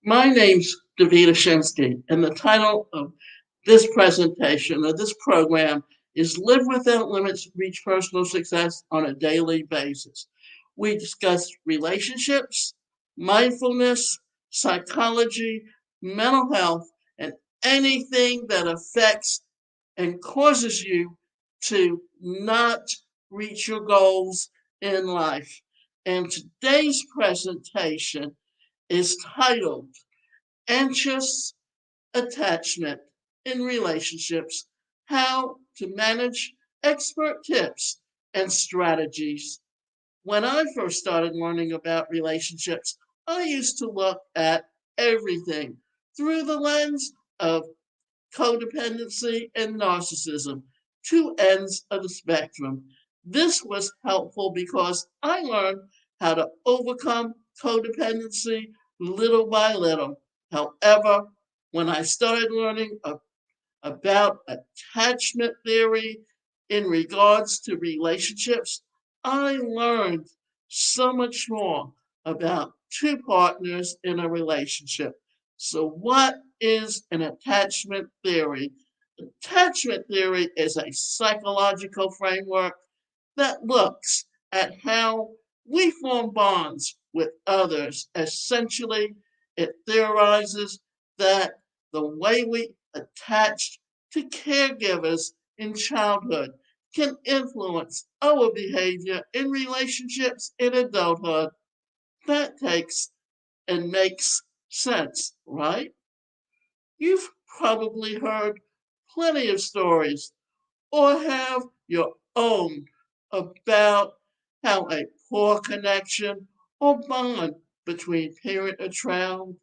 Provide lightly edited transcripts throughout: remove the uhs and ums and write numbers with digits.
My name's Davida Shinsky, and the title of this presentation or this program is Live Without Limits, Reach Personal Success on a Daily Basis. We discuss relationships, mindfulness, psychology, mental health, and anything that affects and causes you to not reach your goals in life. And today's presentation is titled Anxious Attachment in Relationships: How to Manage, Expert Tips and Strategies. When I first started learning about relationships, I used to look at everything through the lens of codependency and narcissism, two ends of the spectrum. This was helpful because I learned how to overcome codependency little by little. However, when I started learning about attachment theory in regards to relationships, I learned so much more about two partners in a relationship. So, what is an attachment theory? Attachment theory is a psychological framework that looks at how we form bonds with others. Essentially, it theorizes that the way we attach to caregivers in childhood can influence our behavior in relationships in adulthood. That takes and makes sense, right? You've probably heard plenty of stories or have your own about how a poor connection or bond between parent and child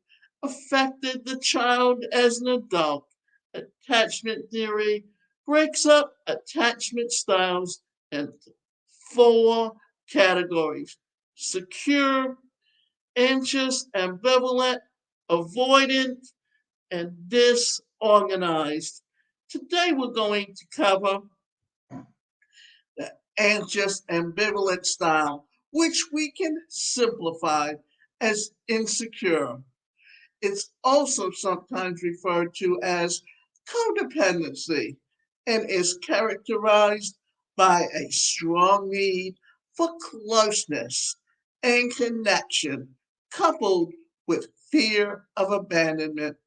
affected the child as an adult. Attachment theory breaks up attachment styles into four categories: secure, anxious, ambivalent, avoidant, and disorganized. Today we're going to cover the anxious ambivalent style, which we can simplify as insecure. It's also sometimes referred to as codependency and is characterized by a strong need for closeness and connection, coupled with fear of abandonment.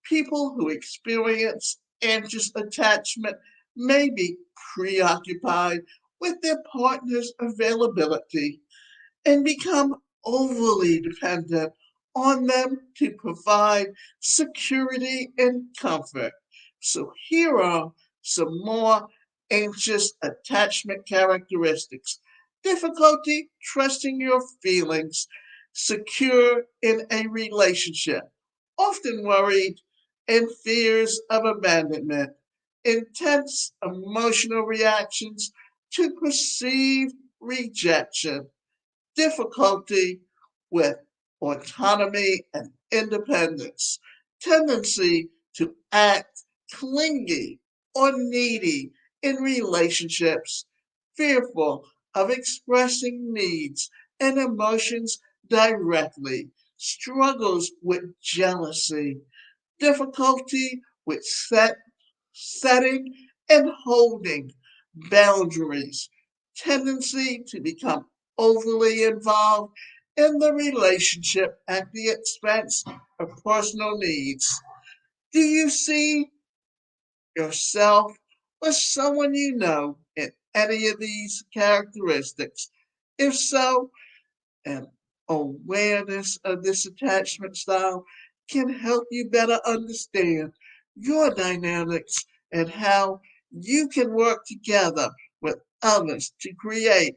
People who experience anxious attachment may be preoccupied with their partner's availability and become overly dependent on them to provide security and comfort. So, here are some more anxious attachment characteristics: difficulty trusting your feelings, secure in a relationship, often worried and fears of abandonment, intense emotional reactions to perceived rejection, difficulty with autonomy and independence, tendency to act clingy or needy in relationships, fearful of expressing needs and emotions directly, struggles with jealousy, difficulty with setting and holding boundaries, tendency to become overly involved in the relationship at the expense of personal needs. Do you see yourself or someone you know in any of these characteristics? If so, an awareness of this attachment style can help you better understand your dynamics and how you can work together with others to create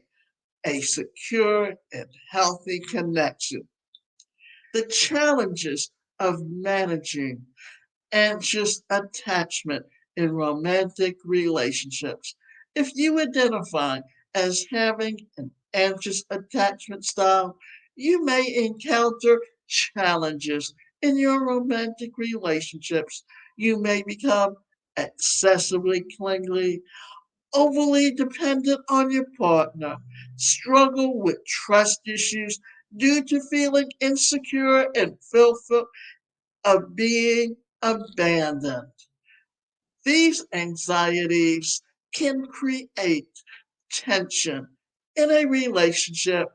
a secure and healthy connection. The challenges of managing anxious attachment in romantic relationships. If you identify as having an anxious attachment style, you may encounter challenges in your romantic relationships. You may become excessively clingy, overly dependent on your partner, struggle with trust issues due to feeling insecure and fearful, of being abandoned. These anxieties can create tension in a relationship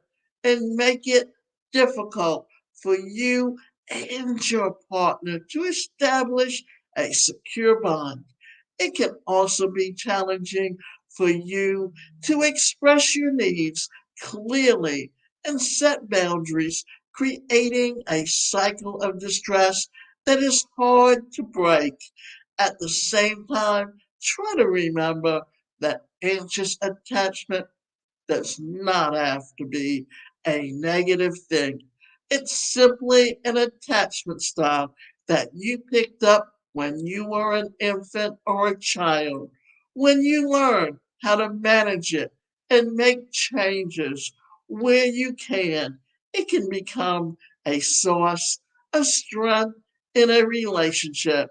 and make it difficult for you and your partner to establish a secure bond. It can also be challenging for you to express your needs clearly and set boundaries, creating a cycle of distress that is hard to break. At the same time, try to remember that anxious attachment does not have to be a negative thing. It's simply an attachment style that you picked up when you were an infant or a child. When you learn how to manage it and make changes where you can, it can become a source of strength in a relationship.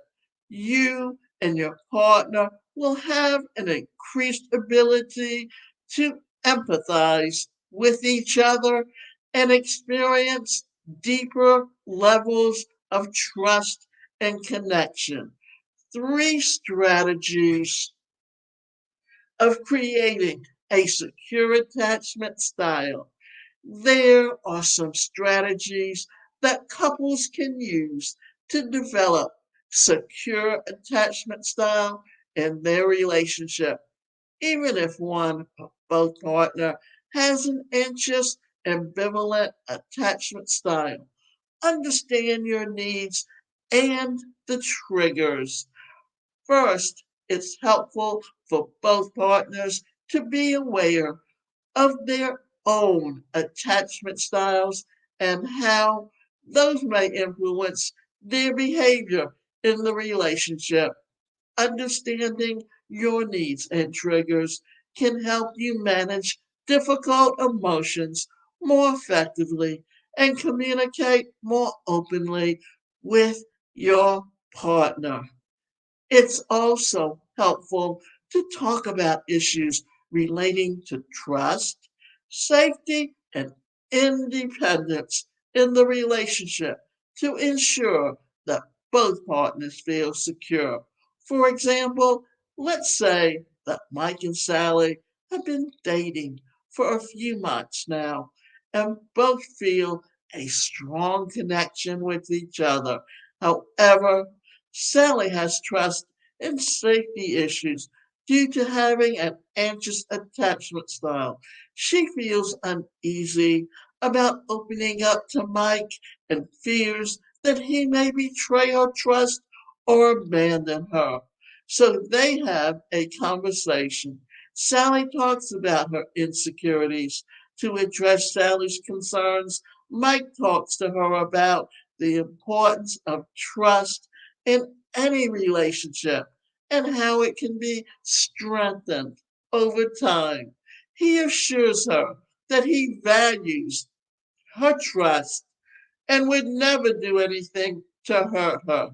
You and your partner will have an increased ability to empathize with each other and experience deeper levels of trust and connection. Three strategies of creating a secure attachment style. There are some strategies that couples can use to develop secure attachment style in their relationship, even if one or both partner has an anxious, ambivalent attachment style. Understand your needs and the triggers. First, it's helpful for both partners to be aware of their own attachment styles and how those may influence their behavior in the relationship. Understanding your needs and triggers can help you manage difficult emotions more effectively and communicate more openly with your partner. It's also helpful to talk about issues relating to trust, safety, and independence in the relationship to ensure that both partners feel secure. For example, let's say that Mike and Sally have been dating for a few months now and both feel a strong connection with each other. However, Sally has trust and safety issues due to having an anxious attachment style. She feels uneasy about opening up to Mike and fears that he may betray her trust or abandon her. So they have a conversation. Sally talks about her insecurities to address Sally's concerns. Mike talks to her about the importance of trust in any relationship and how it can be strengthened over time. He assures her that he values her trust and would never do anything to hurt her.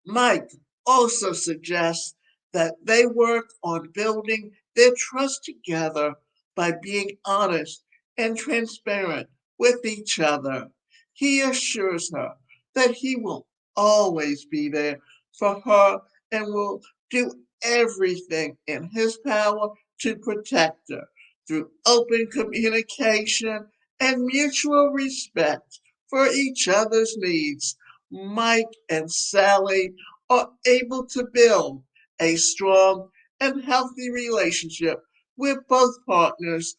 Mike also suggests that they work on building their trust together by being honest and transparent with each other. He assures her that he will always be there for her and will do everything in his power to protect her through open communication and mutual respect for each other's needs. Mike and Sally are able to build a strong and healthy relationship where both partners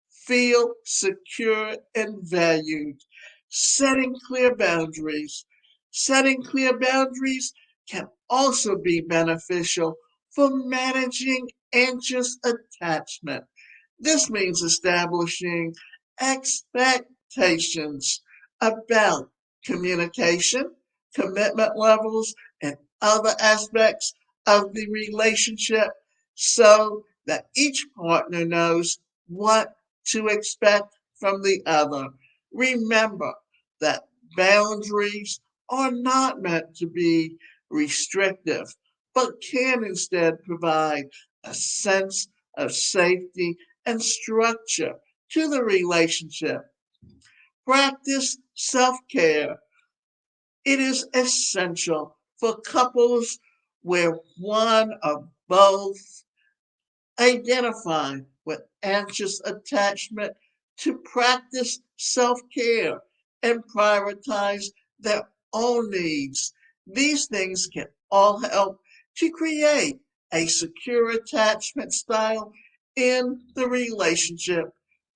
feel secure and valued. Setting clear boundaries. Setting clear boundaries can also be beneficial for managing anxious attachment. This means establishing expectations about communication, commitment levels, and other aspects of the relationship so that each partner knows what to expect from the other. Remember that boundaries are not meant to be restrictive, but can instead provide a sense of safety and structure to the relationship. Practice self care It is essential for couples where one or both identify with anxious attachment to practice self care and prioritize their own needs. These things can all help to create a secure attachment style in the relationship.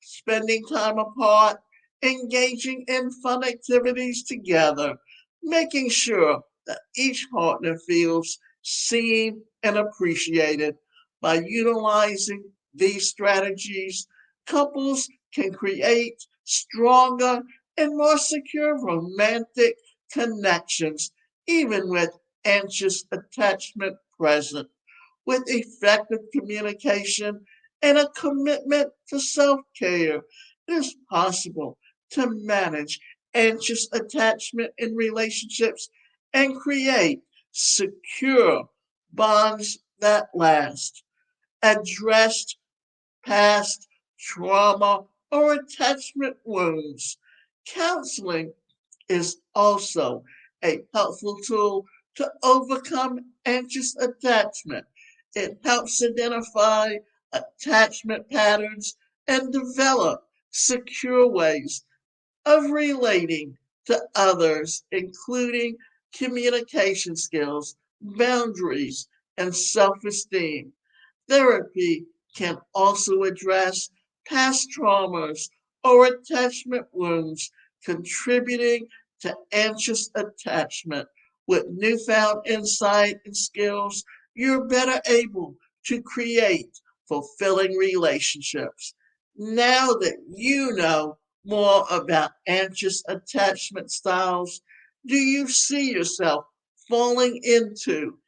Spending time apart, engaging in fun activities together, making sure that each partner feels seen and appreciated. By utilizing these strategies, couples can create stronger and more secure romantic connections, even with anxious attachment present. With effective communication and a commitment to self care, it is possible to manage anxious attachment in relationships and create secure bonds that last. Addressed past trauma or attachment wounds. Counseling is also a helpful tool to overcome anxious attachment. It helps identify attachment patterns and develop secure ways of relating to others, including communication skills, boundaries, and self esteem. Therapy can also address past traumas or attachment wounds contributing to anxious attachment. With newfound insight and skills, you're better able to create fulfilling relationships. Now that you know more about anxious attachment styles, do you see yourself falling into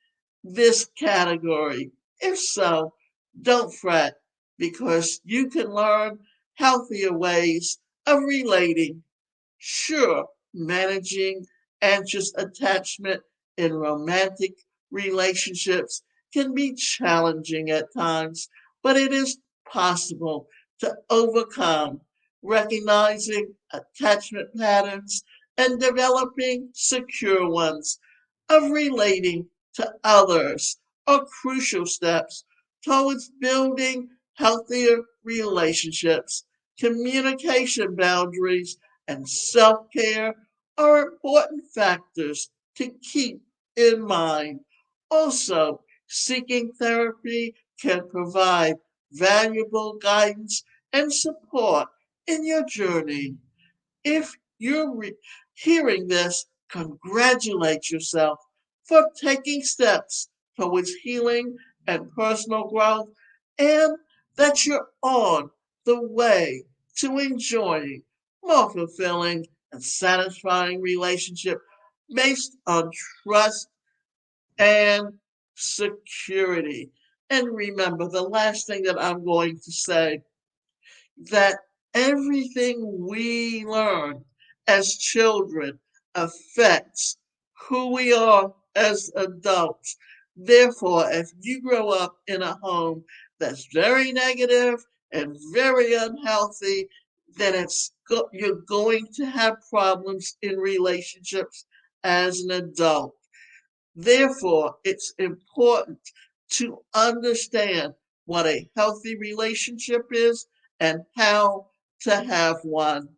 this category? If so, don't fret because you can learn healthier ways of relating. Sure, managing anxious attachment in romantic relationships can be challenging at times, but it is possible to overcome. Recognizing attachment patterns and developing secure ones of relating to others are crucial steps towards building healthier relationships. Communication boundaries and self care are important factors to keep in mind. Also, seeking therapy can provide valuable guidance and support in your journey. If you're hearing this, congratulate yourself for taking steps towards healing and personal growth, and that you're on the way to enjoying more fulfilling and satisfying relationship based on trust and security. And remember, the last thing that I'm going to say, that everything we learn as children affects who we are as adults. Therefore, if you grow up in a home that's very negative and very unhealthy, then you're going to have problems in relationships as an adult. Therefore, it's important to understand what a healthy relationship is and how to have one.